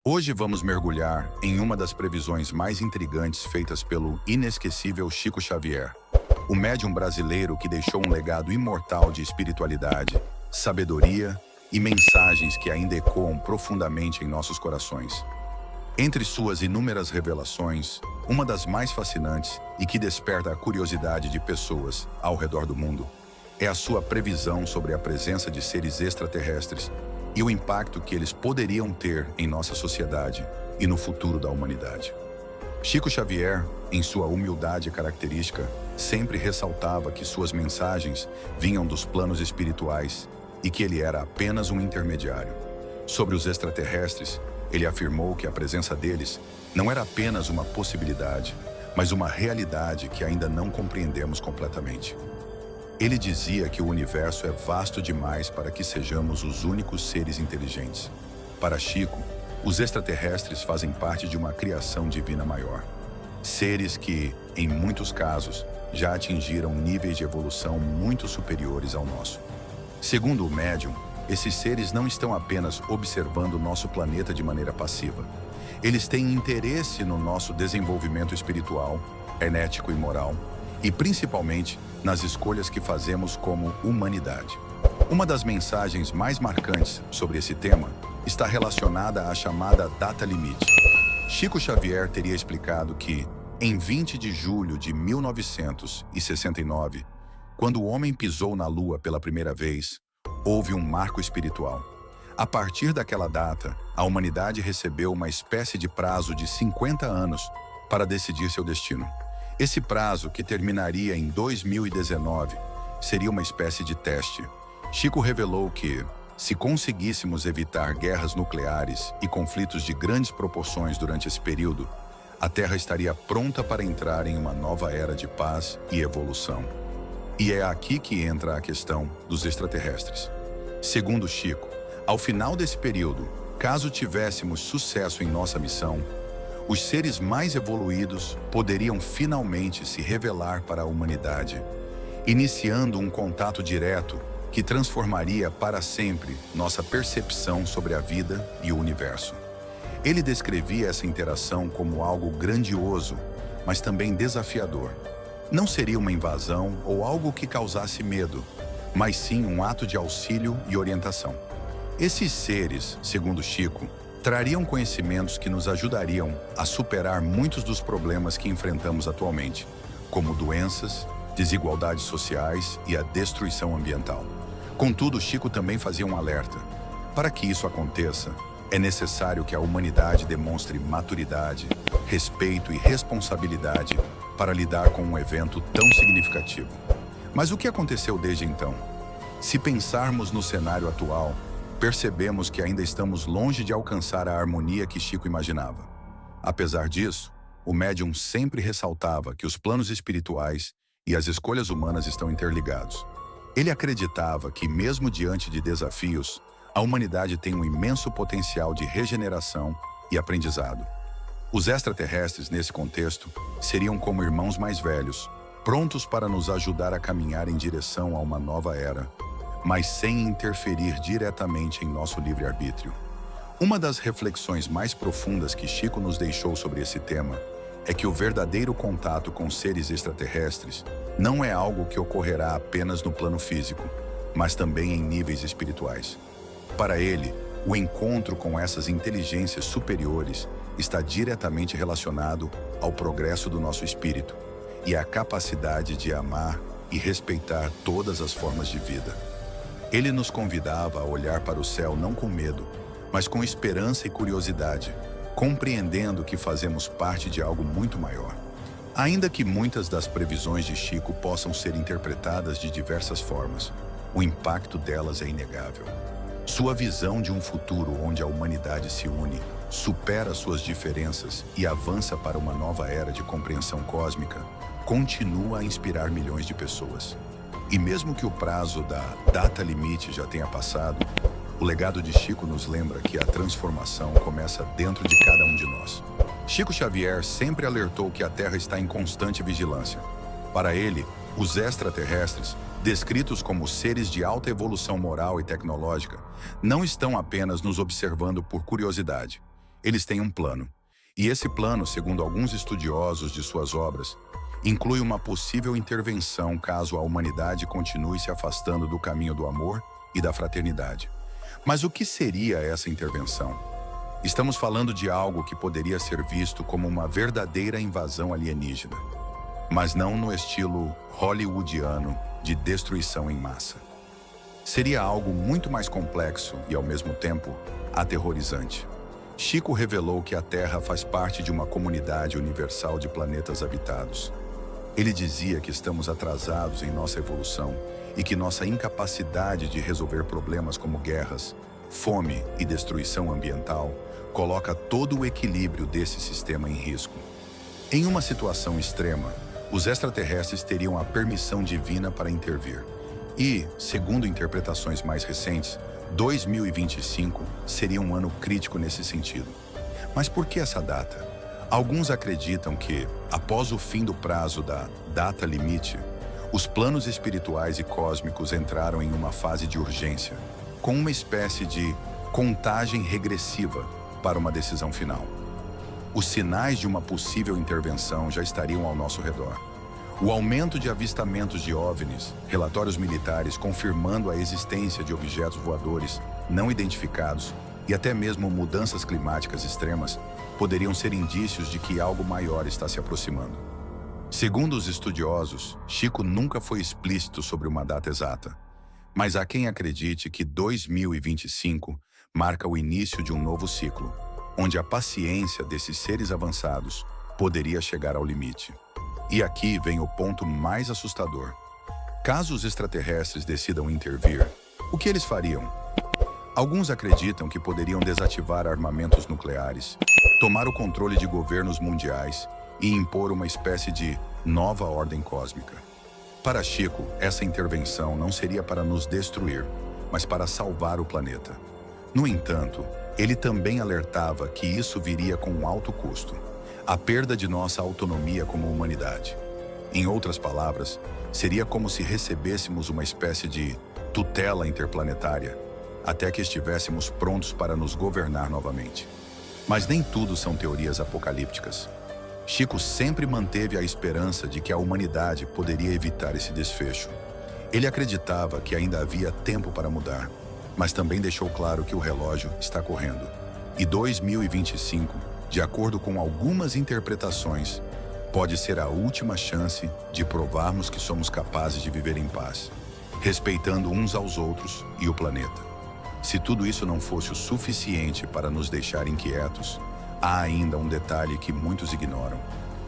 Hoje vamos mergulhar em uma das previsões mais intrigantes feitas pelo inesquecível Chico Xavier, o médium brasileiro que deixou um legado imortal de espiritualidade, sabedoria e mensagens que ainda ecoam profundamente em nossos corações. Entre suas inúmeras revelações, uma das mais fascinantes e que desperta a curiosidade de pessoas ao redor do mundo é a sua previsão sobre a presença de seres extraterrestres e o impacto que eles poderiam ter em nossa sociedade e no futuro da humanidade. Chico Xavier, em sua humildade característica, sempre ressaltava que suas mensagens vinham dos planos espirituais e que ele era apenas um intermediário. Sobre os extraterrestres, ele afirmou que a presença deles não era apenas uma possibilidade, mas uma realidade que ainda não compreendemos completamente. Ele dizia que o universo é vasto demais para que sejamos os únicos seres inteligentes. Para Chico, os extraterrestres fazem parte de uma criação divina maior. Seres que, em muitos casos, já atingiram níveis de evolução muito superiores ao nosso. Segundo o médium, esses seres não estão apenas observando nosso planeta de maneira passiva. Eles têm interesse no nosso desenvolvimento espiritual, ético e moral, e principalmente nas escolhas que fazemos como humanidade. Uma das mensagens mais marcantes sobre esse tema está relacionada à chamada data limite. Chico Xavier teria explicado que, em 20 de julho de 1969, quando o homem pisou na Lua pela primeira vez, houve um marco espiritual. A partir daquela data, a humanidade recebeu uma espécie de prazo de 50 anos para decidir seu destino. Esse prazo, que terminaria em 2019, seria uma espécie de teste. Chico revelou que, se conseguíssemos evitar guerras nucleares e conflitos de grandes proporções durante esse período, a Terra estaria pronta para entrar em uma nova era de paz e evolução. E é aqui que entra a questão dos extraterrestres. Segundo Chico, ao final desse período, caso tivéssemos sucesso em nossa missão, os seres mais evoluídos poderiam finalmente se revelar para a humanidade, iniciando um contato direto que transformaria para sempre nossa percepção sobre a vida e o universo. Ele descrevia essa interação como algo grandioso, mas também desafiador. Não seria uma invasão ou algo que causasse medo, mas sim um ato de auxílio e orientação. Esses seres, segundo Chico, trariam conhecimentos que nos ajudariam a superar muitos dos problemas que enfrentamos atualmente, como doenças, desigualdades sociais e a destruição ambiental. Contudo, Chico também fazia um alerta. Para que isso aconteça, é necessário que a humanidade demonstre maturidade, respeito e responsabilidade para lidar com um evento tão significativo. Mas o que aconteceu desde então? Se pensarmos no cenário atual, percebemos que ainda estamos longe de alcançar a harmonia que Chico imaginava. Apesar disso, o médium sempre ressaltava que os planos espirituais e as escolhas humanas estão interligados. Ele acreditava que, mesmo diante de desafios, a humanidade tem um imenso potencial de regeneração e aprendizado. Os extraterrestres, nesse contexto, seriam como irmãos mais velhos, prontos para nos ajudar a caminhar em direção a uma nova era, mas sem interferir diretamente em nosso livre-arbítrio. Uma das reflexões mais profundas que Chico nos deixou sobre esse tema é que o verdadeiro contato com seres extraterrestres não é algo que ocorrerá apenas no plano físico, mas também em níveis espirituais. Para ele, o encontro com essas inteligências superiores está diretamente relacionado ao progresso do nosso espírito e à capacidade de amar e respeitar todas as formas de vida. Ele nos convidava a olhar para o céu não com medo, mas com esperança e curiosidade, compreendendo que fazemos parte de algo muito maior. Ainda que muitas das previsões de Chico possam ser interpretadas de diversas formas, o impacto delas é inegável. Sua visão de um futuro onde a humanidade se une, supera suas diferenças e avança para uma nova era de compreensão cósmica, continua a inspirar milhões de pessoas. E mesmo que o prazo da data limite já tenha passado, o legado de Chico nos lembra que a transformação começa dentro de cada um de nós. Chico Xavier sempre alertou que a Terra está em constante vigilância. Para ele, os extraterrestres, descritos como seres de alta evolução moral e tecnológica, não estão apenas nos observando por curiosidade. Eles têm um plano. E esse plano, segundo alguns estudiosos de suas obras, inclui uma possível intervenção caso a humanidade continue se afastando do caminho do amor e da fraternidade. Mas o que seria essa intervenção? Estamos falando de algo que poderia ser visto como uma verdadeira invasão alienígena, mas não no estilo hollywoodiano de destruição em massa. Seria algo muito mais complexo e, ao mesmo tempo, aterrorizante. Chico revelou que a Terra faz parte de uma comunidade universal de planetas habitados. Ele dizia que estamos atrasados em nossa evolução e que nossa incapacidade de resolver problemas como guerras, fome e destruição ambiental coloca todo o equilíbrio desse sistema em risco. Em uma situação extrema, os extraterrestres teriam a permissão divina para intervir. E, segundo interpretações mais recentes, 2025 seria um ano crítico nesse sentido. Mas por que essa data? Alguns acreditam que, após o fim do prazo da data limite, os planos espirituais e cósmicos entraram em uma fase de urgência, com uma espécie de contagem regressiva para uma decisão final. Os sinais de uma possível intervenção já estariam ao nosso redor. O aumento de avistamentos de OVNIs, relatórios militares confirmando a existência de objetos voadores não identificados e até mesmo mudanças climáticas extremas poderiam ser indícios de que algo maior está se aproximando. Segundo os estudiosos, Chico nunca foi explícito sobre uma data exata, mas há quem acredite que 2025 marca o início de um novo ciclo, onde a paciência desses seres avançados poderia chegar ao limite. E aqui vem o ponto mais assustador. Caso os extraterrestres decidam intervir, o que eles fariam? Alguns acreditam que poderiam desativar armamentos nucleares, tomar o controle de governos mundiais e impor uma espécie de nova ordem cósmica. Para Chico, essa intervenção não seria para nos destruir, mas para salvar o planeta. No entanto, ele também alertava que isso viria com um alto custo: a perda de nossa autonomia como humanidade. Em outras palavras, seria como se recebêssemos uma espécie de tutela interplanetária, até que estivéssemos prontos para nos governar novamente. Mas nem tudo são teorias apocalípticas. Chico sempre manteve a esperança de que a humanidade poderia evitar esse desfecho. Ele acreditava que ainda havia tempo para mudar, mas também deixou claro que o relógio está correndo. E 2025, de acordo com algumas interpretações, pode ser a última chance de provarmos que somos capazes de viver em paz, respeitando uns aos outros e o planeta. Se tudo isso não fosse o suficiente para nos deixar inquietos, há ainda um detalhe que muitos ignoram.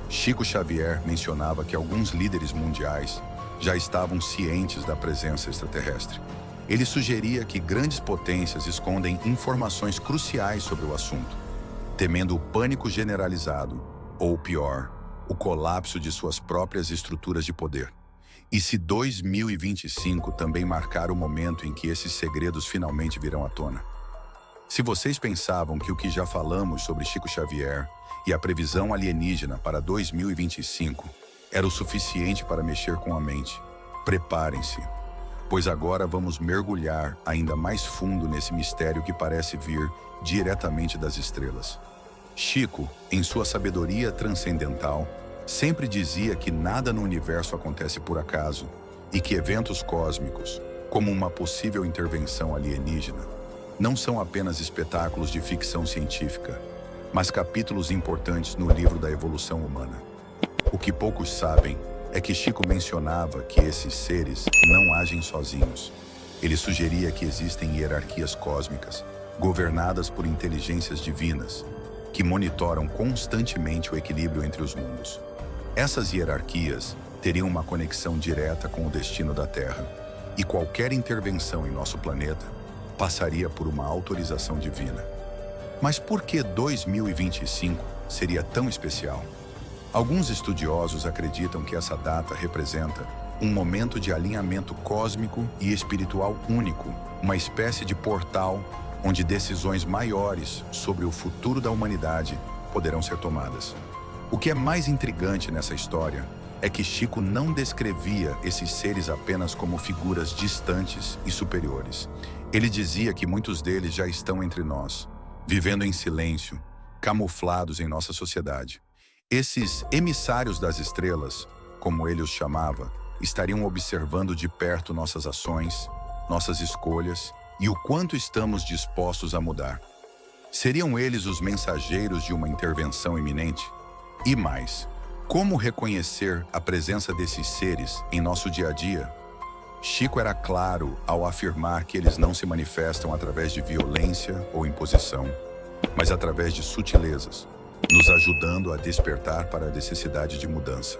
Chico Xavier mencionava que alguns líderes mundiais já estavam cientes da presença extraterrestre. Ele sugeria que grandes potências escondem informações cruciais sobre o assunto, temendo o pânico generalizado, ou pior, o colapso de suas próprias estruturas de poder. E se 2025 também marcar o momento em que esses segredos finalmente virão à tona? Se vocês pensavam que o que já falamos sobre Chico Xavier e a previsão alienígena para 2025 era o suficiente para mexer com a mente, preparem-se, pois agora vamos mergulhar ainda mais fundo nesse mistério que parece vir diretamente das estrelas. Chico, em sua sabedoria transcendental, sempre dizia que nada no universo acontece por acaso e que eventos cósmicos, como uma possível intervenção alienígena, não são apenas espetáculos de ficção científica, mas capítulos importantes no livro da evolução humana. O que poucos sabem é que Chico mencionava que esses seres não agem sozinhos. Ele sugeria que existem hierarquias cósmicas, governadas por inteligências divinas, que monitoram constantemente o equilíbrio entre os mundos. Essas hierarquias teriam uma conexão direta com o destino da Terra, e qualquer intervenção em nosso planeta passaria por uma autorização divina. Mas por que 2025 seria tão especial? Alguns estudiosos acreditam que essa data representa um momento de alinhamento cósmico e espiritual único, uma espécie de portal onde decisões maiores sobre o futuro da humanidade poderão ser tomadas. O que é mais intrigante nessa história é que Chico não descrevia esses seres apenas como figuras distantes e superiores. Ele dizia que muitos deles já estão entre nós, vivendo em silêncio, camuflados em nossa sociedade. Esses emissários das estrelas, como ele os chamava, estariam observando de perto nossas ações, nossas escolhas e o quanto estamos dispostos a mudar. Seriam eles os mensageiros de uma intervenção iminente? E mais, como reconhecer a presença desses seres em nosso dia a dia? Chico era claro ao afirmar que eles não se manifestam através de violência ou imposição, mas através de sutilezas, nos ajudando a despertar para a necessidade de mudança.